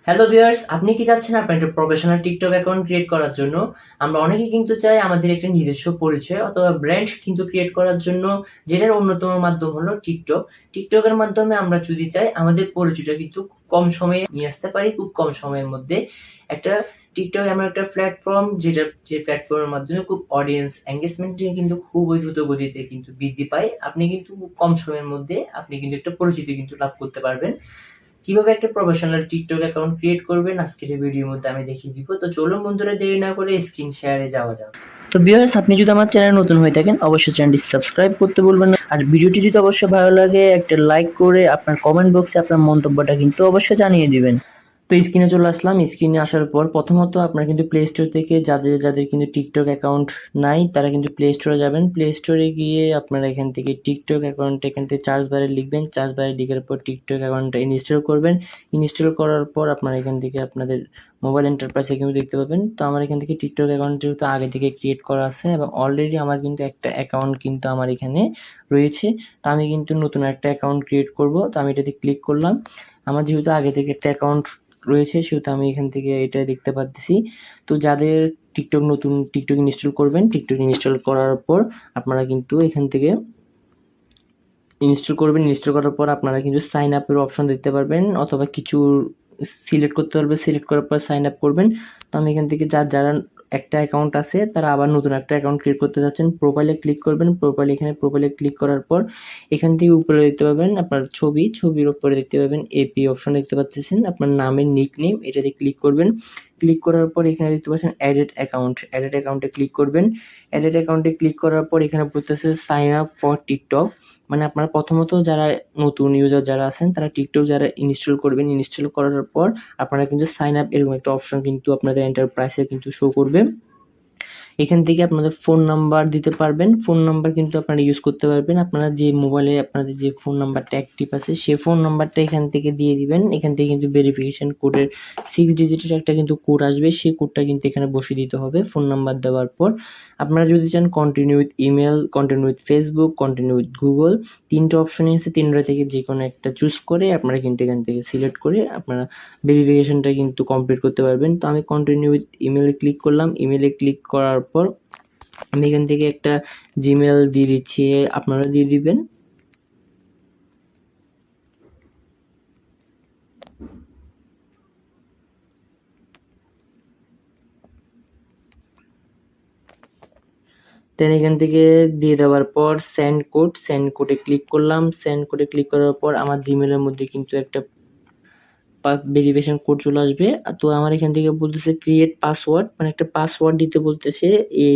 Hello viewers, আপনি কি চাচ্ছেন আপনার একটা প্রফেশনাল টিকটক অ্যাকাউন্ট ক্রিয়েট করার জন্য? আমরা অনেকেই কিন্তু চাই আমাদের একটা নিজস্ব পরিচয় অথবা ব্র্যান্ড কিন্তু ক্রিয়েট করার জন্য, যেটার অন্যতম মাধ্যম হলো টিকটক। টিকটকের মাধ্যমে আমরা যদি চাই আমাদের পরিচয়টা কিন্তু খুব কম সময়ে নিয়ে আসতে পারি, খুব কম সময়ের মধ্যে। একটা টিকটক এমন একটা প্ল্যাটফর্ম যে প্ল্যাটফর্মের মাধ্যমে খুব অডিয়েন্স এঙ্গেজমেন্ট কিন্তু খুবই দ্রুত গতিতে কিন্তু বৃদ্ধি পায়। আপনি কিন্তু খুব কম সময়ের মধ্যে আপনি কিন্তু একটা পরিচিতি কিন্তু লাভ করতে পারবেন। কিভাবে একটা প্রফেশনাল টিকটক অ্যাকাউন্ট ক্রিয়েট করবেন আজকের এই ভিডিওর মধ্যে আমি দেখিয়ে দিব। তো চলুন বন্ধুরা, দেরি না করে স্ক্রিন শেয়ারে যাওয়া যাক। তো ভিউয়ার্স, আপনি যদি আমার চ্যানেল নতুন হয়ে থাকেন অবশ্যই চ্যানেলটি সাবস্ক্রাইব করতে ভুলবেন না। আর ভিডিওটি যদি অবশ্যই ভালো লাগে একটা লাইক করে আপনার কমেন্ট বক্সে আপনার মন্তব্যটা কিন্তু অবশ্যই জানিয়ে দিবেন। তো স্ক্রিনে চলে আসলাম। স্ক্রিনে আসার পর প্রথমত আপনার কিন্তু প্লে স্টোর থেকে যাদের কিন্তু টিকটক অ্যাকাউন্ট নাই তারা কিন্তু প্লে স্টোরে যাবেন। প্লে স্টোরে গিয়ে আপনারা এখান থেকে টিকটক অ্যাকাউন্ট এখান থেকে সার্চ বারে লিখবেন। সার্চ বারে লিখার পর টিকটক অ্যাকাউন্টটা ইনস্টল করবেন। ইনস্টল করার পর আপনারা এখান থেকে আপনাদের মোবাইল এন্টারপ্রাইজে কিন্তু দেখতে পাবেন। তো আমার এখান থেকে টিকটক অ্যাকাউন্ট যেহেতু আগে থেকে ক্রিয়েট করা আছে এবং অলরেডি আমার কিন্তু একটা অ্যাকাউন্ট কিন্তু আমার এখানে রয়েছে। তো আমি কিন্তু নতুন একটা অ্যাকাউন্ট ক্রিয়েট করব। তো আমি এটাতে ক্লিক করলাম। আমার যেহেতু আগে থেকে একটা অ্যাকাউন্ট রয়েছে সেহেতু আমি এখান থেকে এটা দেখতে পাচ্ছি। তো যাদের নতুন টিকটক ইনস্টল করবেন, টিকটক ইনস্টল করার পর আপনারা কিন্তু এখান থেকে ইনস্টল করবেন। ইনস্টল করার পর আপনারা কিন্তু সাইন আপের অপশন দেখতে পারবেন অথবা কিছু সিলেক্ট করতে পারবে। সিলেক্ট করার পর সাইন আপ করবেন। তো আমি এখান থেকে যারা একটা অ্যাকাউন্ট আছে তারা আবার নতুন একটা অ্যাকাউন্ট ক্রিয়েট করতে যাচ্ছেন, প্রোফাইলে ক্লিক করবেন। প্রোফাইলে ক্লিক করার পর এখান থেকে উপরে দেখতে পাবেন আপনার ছবির উপরে দেখতে পাবেন এপি অপশন দেখতে পাচ্ছেন, আপনার নামের নিক নেম এটাতে ক্লিক করবেন। ক্লিক করার পর এখানে দেখতে পাচ্ছেন অ্যাডেড অ্যাকাউন্টে ক্লিক করবেন। অ্যাডেড অ্যাকাউন্টে ক্লিক করার পর এখানে বলতেছে সাইন আপ ফর টিকটক। মানে আপনারা প্রথমত যারা নতুন ইউজার যারা আছেন তারা টিকটক যারা ইনস্টল করবেন, ইনস্টল করার পর আপনারা কিন্তু সাইন আপ এরকম একটা অপশন কিন্তু আপনাদের এন্টারপ্রাইজে কিন্তু শো করবে। এখান থেকে আপনাদের ফোন নাম্বার দিতে পারবেন। ফোন নাম্বার কিন্তু আপনারা ইউজ করতে পারবেন। আপনারা যে মোবাইলে আপনাদের যে ফোন নাম্বারটা অ্যাক্টিভ আছে সেই ফোন নাম্বারটা এখান থেকে দিয়ে দিবেন। এখান থেকে কিন্তু ভেরিফিকেশন কোডের 6 ডিজিটের একটা কিন্তু কোড আসবে, সেই কোডটা কিন্তু এখানে বসিয়ে দিতে হবে ফোন নাম্বার দেওয়ার পর। আপনারা যদি চান continue with email, continue with Facebook, continue with Google, তিনটা অপশনই আছে। তিনটা থেকে যে কোনো একটা চুজ করে আপনারা কিন্তু এখান থেকে সিলেক্ট করে আপনারা ভেরিফিকেশনটা কিন্তু কমপ্লিট করতে পারবেন। তো আমি কন্টিনিউ উইথ ইমেলে ক্লিক করলাম। ইমেলে ক্লিক করার পর আমি এখান থেকে একটা জিমেল দিয়ে দিচ্ছি, আপনারা দিয়ে দিবেন। দেন এখান থেকে দিয়ে দেওয়ার পর সেন্ড কোডে ক্লিক করলাম। সেন্ড কোডে ক্লিক করার পর আমার জিমেলের মধ্যে কিন্তু একটা ভেরিফিকেশন কোড চলে আসবে। তো আমার এখান থেকে বলতেছে ক্রিয়েট পাসওয়ার্ড, মানে একটা পাসওয়ার্ড দিতে বলতেছে এই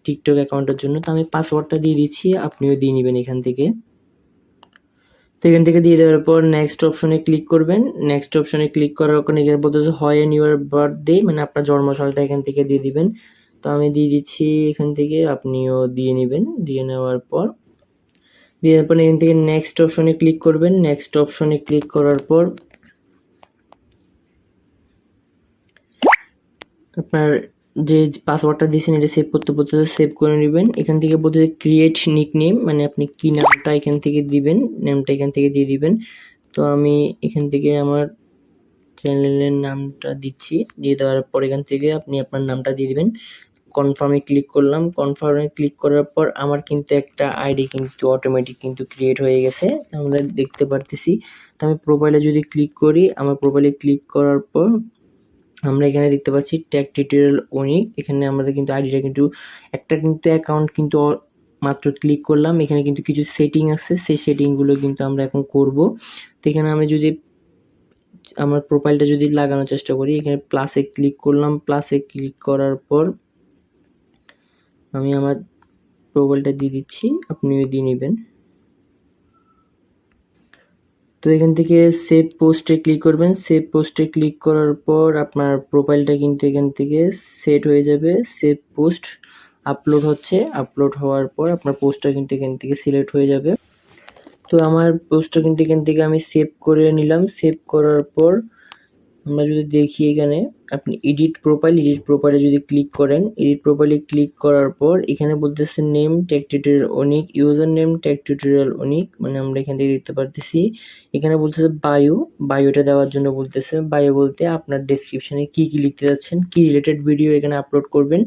টিকটক অ্যাকাউন্টের জন্য। তো আমি পাসওয়ার্ডটা দিয়ে দিচ্ছি, আপনিও দিয়ে নেবেন এখান থেকে। তো এখান থেকে দিয়ে দেওয়ার পর নেক্সট অপশনে ক্লিক করবেন। নেক্সট অপশনে ক্লিক করার ওখানে এখানে বলতেছে হোয়েন ইউর বার্থডে, মানে আপনার জন্মসালটা এখান থেকে দিয়ে দিবেন। তো আমি দিয়ে দিচ্ছি এখান থেকে, আপনিও দিয়ে নেবেন। দিয়ে নেওয়ার পর এখান থেকে নেক্সট অপশনে ক্লিক করবেন। নেক্সট অপশনে ক্লিক করার পর আপনার যে পাসওয়ার্ডটা দিয়েছেন এটা সেভ করতে বলতেছে, সেভ করে নেবেন। এখান থেকে বলতেছে ক্রিয়েট নিকনেম, মানে আপনি কি নামটা এখান থেকে দিবেন, নেমটা এখান থেকে দিয়ে দিবেন। তো আমি এখান থেকে আমার চ্যানেলের নামটা দিচ্ছি। দিয়ে দেওয়ার পর এখান থেকে আপনি আপনার নামটা দিয়ে দিবেন। কনফার্মে ক্লিক করলাম। কনফার্মে ক্লিক করার পর আমার কিন্তু একটা আইডি কিন্তু অটোমেটিক কিন্তু ক্রিয়েট হয়ে গেছে, আমরা দেখতে পারতেছি। তো আমি প্রোফাইলে যদি ক্লিক করি, আমার প্রোফাইলে ক্লিক করার পর আমরা এখানে দেখতে পাচ্ছি টেক টিউটোরিয়াল অনিক। এখানে আমাদের কিন্তু আইডিটা কিন্তু একটা কিন্তু অ্যাকাউন্ট কিন্তু মাত্র ক্লিক করলাম। এখানে কিন্তু কিছু সেটিং আছে, সেই সেটিংগুলো কিন্তু আমরা এখন করব। তো এখানে আমি যদি আমার প্রোফাইলটা যদি লাগানোর চেষ্টা করি, এখানে প্লাসে ক্লিক করলাম। প্লাসে ক্লিক করার পর আমি আমার প্রোফাইলটা দিয়ে দিচ্ছি, আপনিও দিয়ে নেবেন। তো এখান থেকে সেভ পোস্টে ক্লিক করবেন। সেভ পোস্টে ক্লিক করার পর আপনার প্রোফাইলটা কিন্তু এখান থেকে সেট হয়ে যাবে। সেভ পোস্ট আপলোড হচ্ছে, আপলোড হওয়ার পর আপনার পোস্টটা কিন্তু এখান থেকে সিলেক্ট হয়ে যাবে। তো আমার পোস্টটা কিন্তু এখান থেকে আমি সেভ করে নিলাম। সেভ করার পর আমরা যদি দেখি এখানে আপনি এডিট প্রোফাইলে যদি ক্লিক করেন, এডিট প্রোফাইলে ক্লিক করার পর এখানে বলতেছে নেম টেক টিউটোরিয়াল অনিক, ইউজার নেম টেক টিউটোরিয়াল অনিক, মানে আমরা এখান থেকে দেখতে পারতেছি। এখানে বলতেছে বায়োটা দেওয়ার জন্য বলতেছে। বায়ো বলতে আপনার ডেসক্রিপশনে কি লিখতে যাচ্ছেন, কি রিলেটেড ভিডিও এখানে আপলোড করবেন,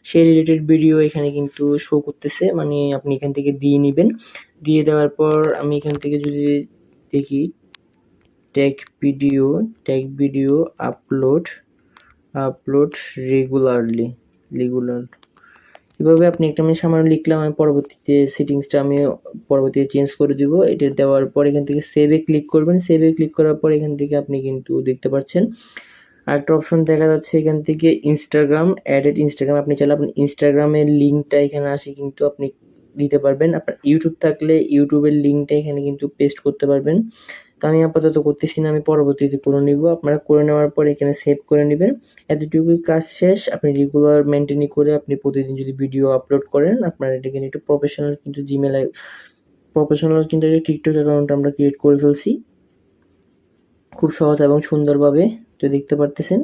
সেই রিলেটেড ভিডিও এখানে কিন্তু শো করতেছে, মানে আপনি এখান থেকে দিয়ে নিবেন। দিয়ে দেওয়ার পর আমি এখান থেকে যদি দেখি টেক ভিডিও আপলোড রেগুলার। এভাবে আপনি একটা আমি সামান্য লিখলাম, আমি পরবর্তীতে সেটিংসটা আমি পরবর্তীতে চেঞ্জ করে দিব। এটা দেওয়ার পর এখান থেকে সেভে ক্লিক করবেন। সেভে ক্লিক করার পর এখান থেকে আপনি কিন্তু দেখতে পাচ্ছেন আরেকটা অপশন দেখা যাচ্ছে এখান থেকে ইনস্টাগ্রাম, অ্যাডেড ইনস্টাগ্রাম। আপনি চাইলে আপনার ইনস্টাগ্রামের লিঙ্কটা এখানে আসে কিন্তু আপনি দিতে পারবেন। আপনার ইউটিউব থাকলে ইউটিউবের লিঙ্কটা এখানে কিন্তু পেস্ট করতে পারবেন। তো আমি আপাতত করতেছি না, আমি পরবর্তীতে করে নিব। আপনারা করে নেওয়ার পর এখানে সেভ করে নেবেন। এতটুকুই কাজ শেষ। আপনি রেগুলার মেনটেনই করে আপনি প্রতিদিন যদি ভিডিও আপলোড করেন, আপনার এটা কিন্তু একটু প্রফেশনাল কিন্তু একটা টিকটক অ্যাকাউন্ট আমরা ক্রিয়েট করে ফেলছি খুব সহজ এবং সুন্দরভাবে। তো দেখতে পারতেছেন